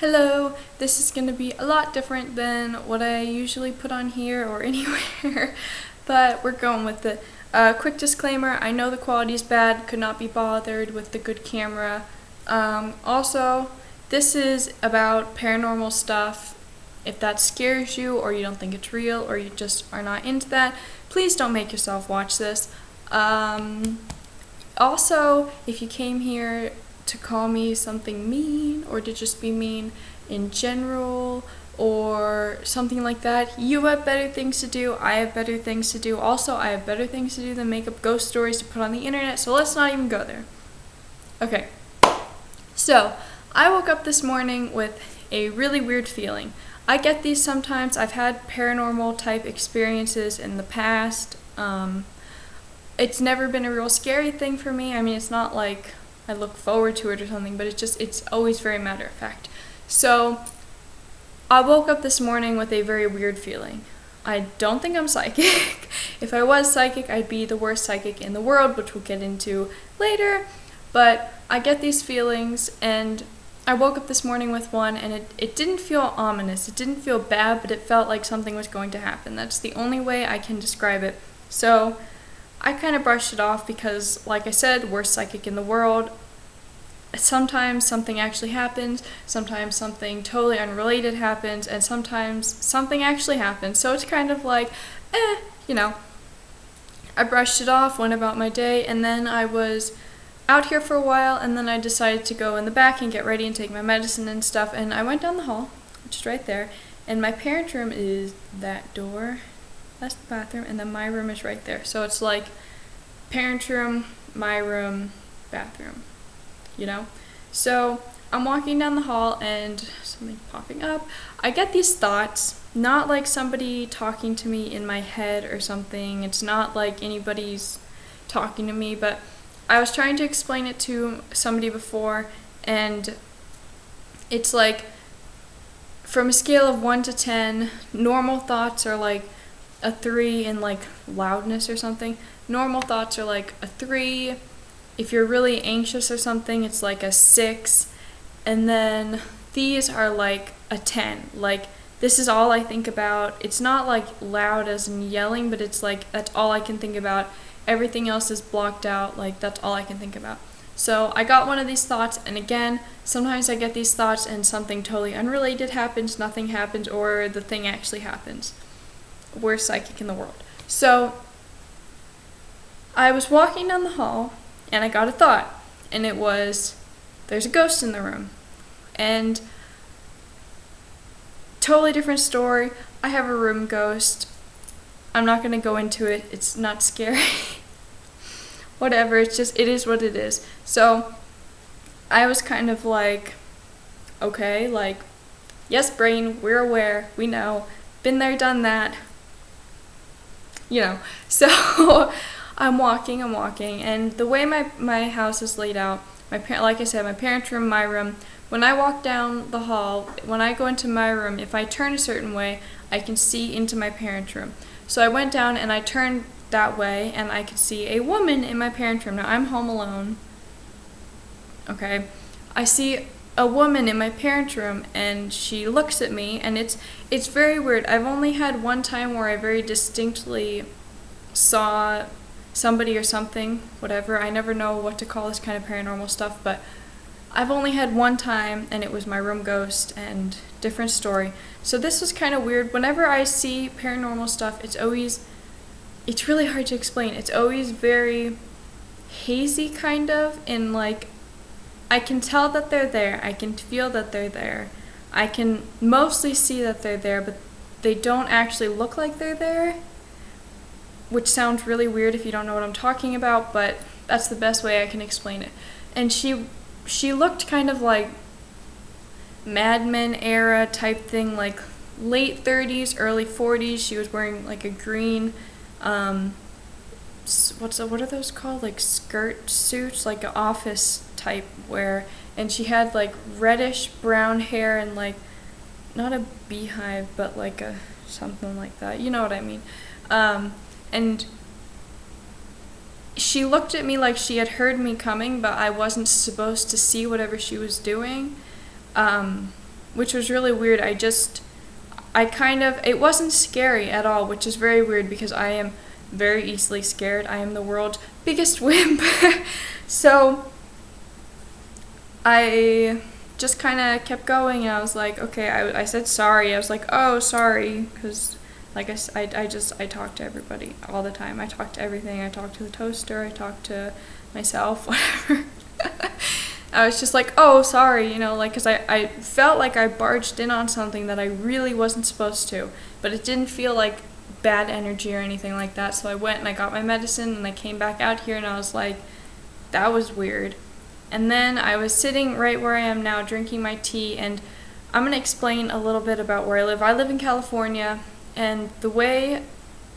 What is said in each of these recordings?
Hello, this is going to be a lot different than what I usually put on here or anywhere, but we're going with it. Quick disclaimer, I know the quality is bad, could not be bothered with the good camera. Also, this is about paranormal stuff. If that scares you or you don't think it's real or you just are not into that, please don't make yourself watch this. Also, if you came here to call me something mean or to just be mean in general or something like that, you have better things to do. I have better things to do. Also, I have better things to do than make up ghost stories to put on the internet, so let's not even go there. Okay, so I woke up this morning with a really weird feeling. I get these sometimes. I've had paranormal type experiences in the past. It's never been a real scary thing for me. I mean, it's not like I look forward to it or something, but it's always very matter of fact. So I woke up this morning with a very weird feeling. I don't think I'm psychic. If I was psychic, I'd be the worst psychic in the world, which we'll get into later. But I get these feelings, and I woke up this morning with one, and it didn't feel ominous. It didn't feel bad, but it felt like something was going to happen. That's the only way I can describe it. So I kind of brushed it off because, like I said, worst psychic in the world. Sometimes something actually happens, sometimes something totally unrelated happens, and sometimes something actually happens. So it's kind of like, you know. I brushed it off, went about my day, and then I was out here for a while, and then I decided to go in the back and get ready and take my medicine and stuff, and I went down the hall, which is right there, and my parents' room is that door. That's the bathroom, and then my room is right there. So it's like parents' room, my room, bathroom, you know? So I'm walking down the hall and something's popping up. I get these thoughts, not like somebody talking to me in my head or something. It's not like anybody's talking to me, but I was trying to explain it to somebody before, and it's like from a scale of 1 to 10, normal thoughts are like a 3 in like loudness or something. Normal thoughts are like a 3. If you're really anxious or something, it's like a 6. And then these are like a 10. Like, this is all I think about. It's not like loud as in yelling, but it's like that's all I can think about. Everything else is blocked out. Like, that's all I can think about. So I got one of these thoughts, and again, sometimes I get these thoughts and something totally unrelated happens, nothing happens, or the thing actually happens. Worst psychic in the world. So I was walking down the hall and I got a thought, and it was, there's a ghost in the room. And totally different story. I have a room ghost. I'm not going to go into it. It's not scary. Whatever, it is what it is. So I was kind of like, okay, like, yes, brain, we're aware, we know, been there, done that. You know, so I'm walking, and the way my house is laid out, like I said, my parents' room, my room, when I walk down the hall, when I go into my room, if I turn a certain way, I can see into my parents' room. So I went down and I turned that way, and I could see a woman in my parents' room. Now, I'm home alone, okay? I see a woman in my parents' room, and she looks at me, and it's very weird. I've only had one time where I very distinctly saw somebody or something, whatever. I never know what to call this kind of paranormal stuff, but I've only had one time, and it was my room ghost, and different story. So this was kind of weird. Whenever I see paranormal stuff, it's really hard to explain. It's always very hazy, kind of, and like, I can tell that they're there. I can feel that they're there. I can mostly see that they're there, but they don't actually look like they're there, which sounds really weird if you don't know what I'm talking about, but that's the best way I can explain it. And she looked kind of like Mad Men era type thing, like late 30s, early 40s. She was wearing like a green, what are those called? Like skirt suits, like an office type wear. And she had like reddish brown hair and like, not a beehive, but like a something like that. You know what I mean? And she looked at me like she had heard me coming, but I wasn't supposed to see whatever she was doing. which was really weird. It wasn't scary at all, which is very weird because I am very easily scared. I am the world's biggest wimp. So I just kind of kept going, and I was like, okay, I said sorry. I was like, oh, sorry, because like I talk to everybody all the time. I talk to everything. I talk to the toaster. I talk to myself, whatever. I was just like, oh, sorry, like, because I felt like I barged in on something that I really wasn't supposed to, but it didn't feel like bad energy or anything like that. So I went and I got my medicine, and I came back out here, and I was like, that was weird. And then I was sitting right where I am now, drinking my tea, and I'm going to explain a little bit about where I live. I live in California, and the way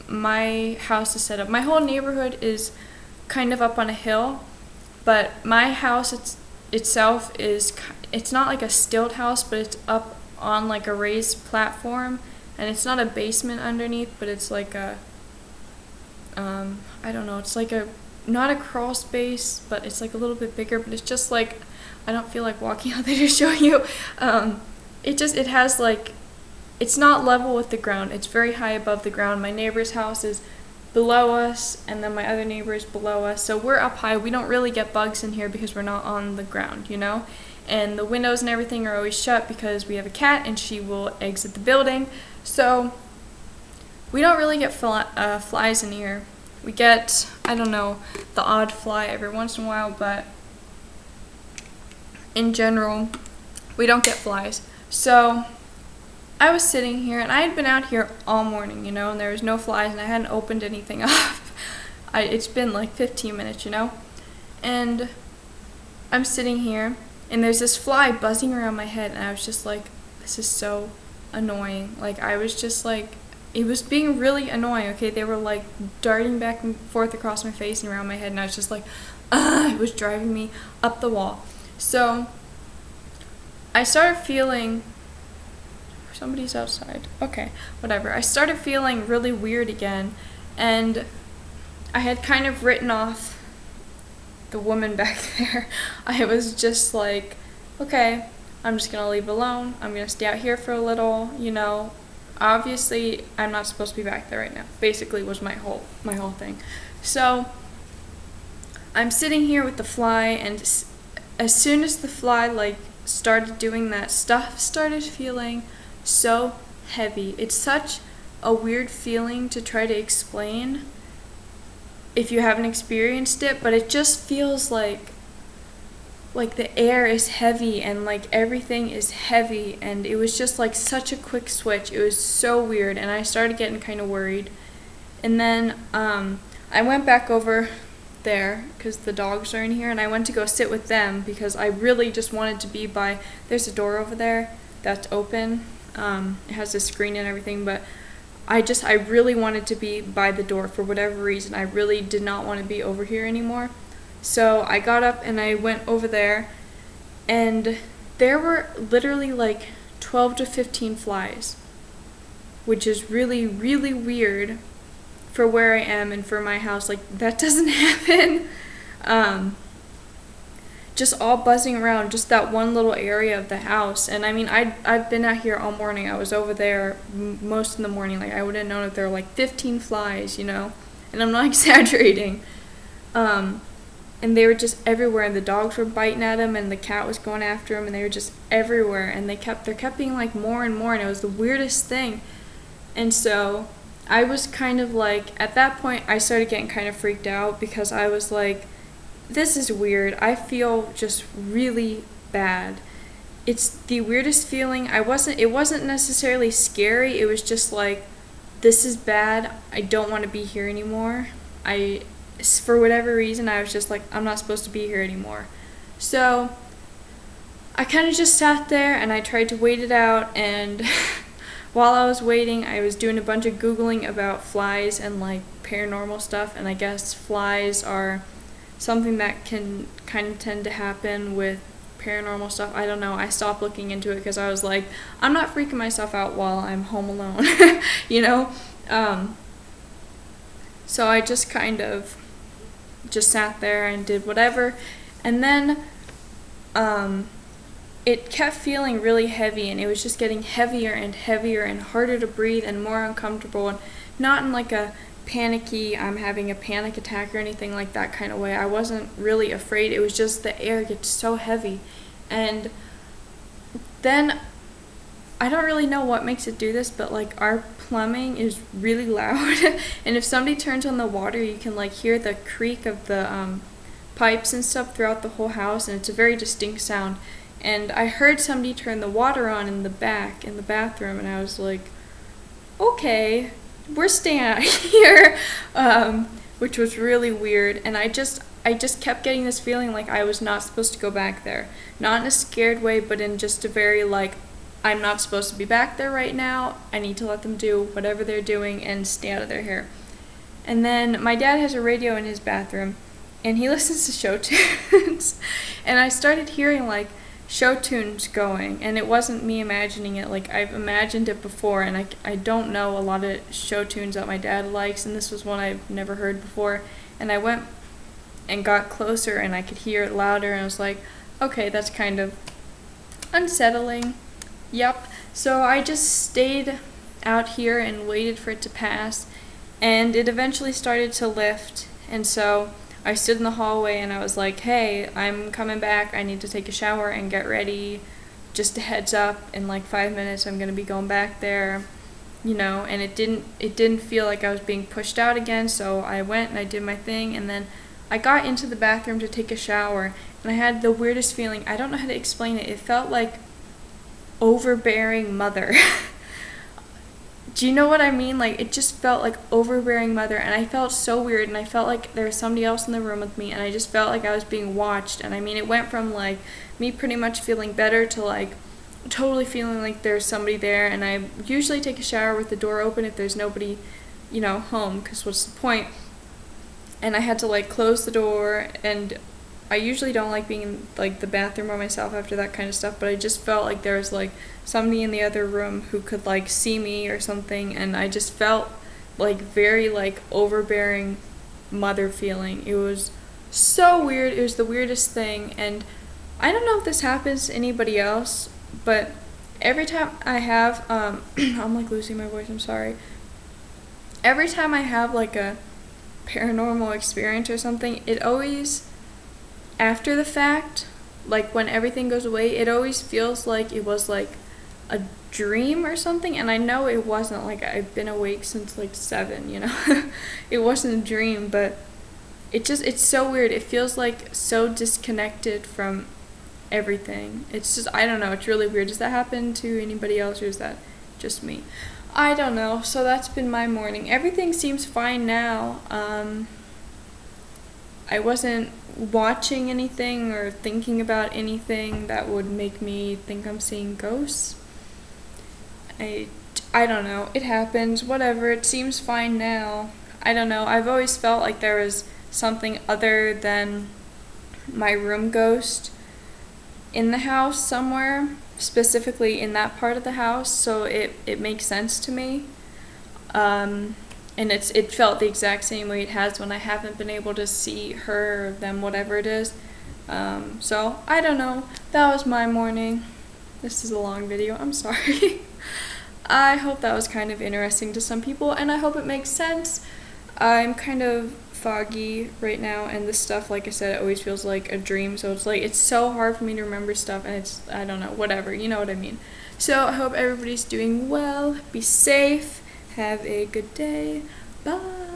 my house is set up, my whole neighborhood is kind of up on a hill, but my house itself it's not like a stilt house, but it's up on like a raised platform, and it's not a basement underneath, but it's like a I don't know, it's like not a crawl space, but it's like a little bit bigger, but it's just like, I don't feel like walking out there to show you. It has like, it's not level with the ground. It's very high above the ground. My neighbor's house is below us, and then my other neighbor is below us. So we're up high. We don't really get bugs in here because we're not on the ground, And the windows and everything are always shut because we have a cat and she will exit the building. So we don't really get flies in here. We get, I don't know, the odd fly every once in a while, but in general, we don't get flies. So I was sitting here, and I had been out here all morning, and there was no flies, and I hadn't opened anything up. It's been like 15 minutes, and I'm sitting here, and there's this fly buzzing around my head, and I was just like, this is so annoying. Like, I was just like, it was being really annoying, okay? They were like darting back and forth across my face and around my head, and I was just like, it was driving me up the wall. So I started feeling, somebody's outside. Okay, whatever. I started feeling really weird again, and I had kind of written off the woman back there. I was just like, okay, I'm just gonna leave it alone. I'm gonna stay out here for a little, Obviously, I'm not supposed to be back there right now. Basically, was my whole thing. So I'm sitting here with the fly, and as soon as the fly started doing that stuff, started feeling so heavy. It's such a weird feeling to try to explain if you haven't experienced it, but it just feels like the air is heavy and like everything is heavy, and it was just like such a quick switch. It was so weird, and I started getting kind of worried. And then I went back over there because the dogs are in here, and I went to go sit with them because I really just wanted to be by, there's a door over there that's open. It has a screen and everything, but I really wanted to be by the door for whatever reason. I really did not want to be over here anymore. So I got up and I went over there, and there were literally like 12 to 15 flies, which is really, really weird for where I am and for my house. Like, that doesn't happen. Just all buzzing around just that one little area of the house. And I mean, I've been out here all morning. I was over there most of the morning. Like, I would have known if there were like 15 flies, and I'm not exaggerating. And they were just everywhere, and the dogs were biting at them, and the cat was going after them, and they were just everywhere, and there kept being like more and more, and it was the weirdest thing. And so I was kind of like, at that point I started getting kind of freaked out because I was like, this is weird. I feel just really bad. It's the weirdest feeling. It wasn't necessarily scary. It was just like, this is bad. I don't want to be here anymore. For whatever reason, I was just like, I'm not supposed to be here anymore. So I kind of just sat there and I tried to wait it out, and while I was waiting, I was doing a bunch of Googling about flies and like paranormal stuff, and I guess flies are something that can kind of tend to happen with paranormal stuff. I don't know. I stopped looking into it because I was like, I'm not freaking myself out while I'm home alone, So I just kind of just sat there and did whatever. And then it kept feeling really heavy, and it was just getting heavier and heavier and harder to breathe and more uncomfortable, and not in like a panicky, I'm having a panic attack or anything like that kind of way. I wasn't really afraid. It was just the air gets so heavy. And then I don't really know what makes it do this, but like our plumbing is really loud. And if somebody turns on the water, you can like hear the creak of the pipes and stuff throughout the whole house, and it's a very distinct sound. And I heard somebody turn the water on in the back, in the bathroom, and I was like, okay, we're staying out here, which was really weird. And I just kept getting this feeling like I was not supposed to go back there. Not in a scared way, but in just a very like, I'm not supposed to be back there right now. I need to let them do whatever they're doing and stay out of their hair. And then my dad has a radio in his bathroom, and he listens to show tunes. And I started hearing like show tunes going, and it wasn't me imagining it. Like, I've imagined it before, and I don't know a lot of show tunes that my dad likes, and this was one I've never heard before. And I went and got closer, and I could hear it louder, and I was like, okay, that's kind of unsettling. Yep. So I just stayed out here and waited for it to pass, and it eventually started to lift. And so I stood in the hallway, and I was like, hey, I'm coming back. I need to take a shower and get ready. Just a heads up, in like 5 minutes I'm going to be going back there, you know. And it didn't feel like I was being pushed out again, so I went and I did my thing, and then I got into the bathroom to take a shower, and I had the weirdest feeling. I don't know how to explain it. It felt like overbearing mother. Do you know what I mean? Like, it just felt like overbearing mother, and I felt so weird, and I felt like there was somebody else in the room with me, and I just felt like I was being watched. And I mean, it went from like me pretty much feeling better to like totally feeling like there's somebody there. And I usually take a shower with the door open if there's nobody, you know, home, because what's the point? And I had to like close the door, and I usually don't like being in like the bathroom by myself after that kind of stuff, but I just felt like there was like somebody in the other room who could like see me or something, and I just felt like very like overbearing mother feeling. It was so weird. It was the weirdest thing, and I don't know if this happens to anybody else, but every time I have I'm like losing my voice, I'm sorry. Every time I have like a paranormal experience or something, it always, after the fact, like when everything goes away, it always feels like it was like a dream or something. And I know it wasn't. Like, I've been awake since like 7, you know. It wasn't a dream, but it's so weird. It feels like so disconnected from everything. It's just, I don't know, it's really weird. Does that happen to anybody else, or is that just me? I don't know. So that's been my morning. Everything seems fine now. I wasn't watching anything or thinking about anything that would make me think I'm seeing ghosts. I don't know. It happens. Whatever. It seems fine now. I don't know. I've always felt like there was something other than my room ghost in the house somewhere, specifically in that part of the house, so it makes sense to me. And it felt the exact same way it has when I haven't been able to see her or them, whatever it is. So, I don't know. That was my morning. This is a long video. I'm sorry. I hope that was kind of interesting to some people, and I hope it makes sense. I'm kind of foggy right now, and this stuff, like I said, it always feels like a dream, so it's like, it's so hard for me to remember stuff, and it's, I don't know, whatever, you know what I mean. So, I hope everybody's doing well. Be safe. Have a good day. Bye.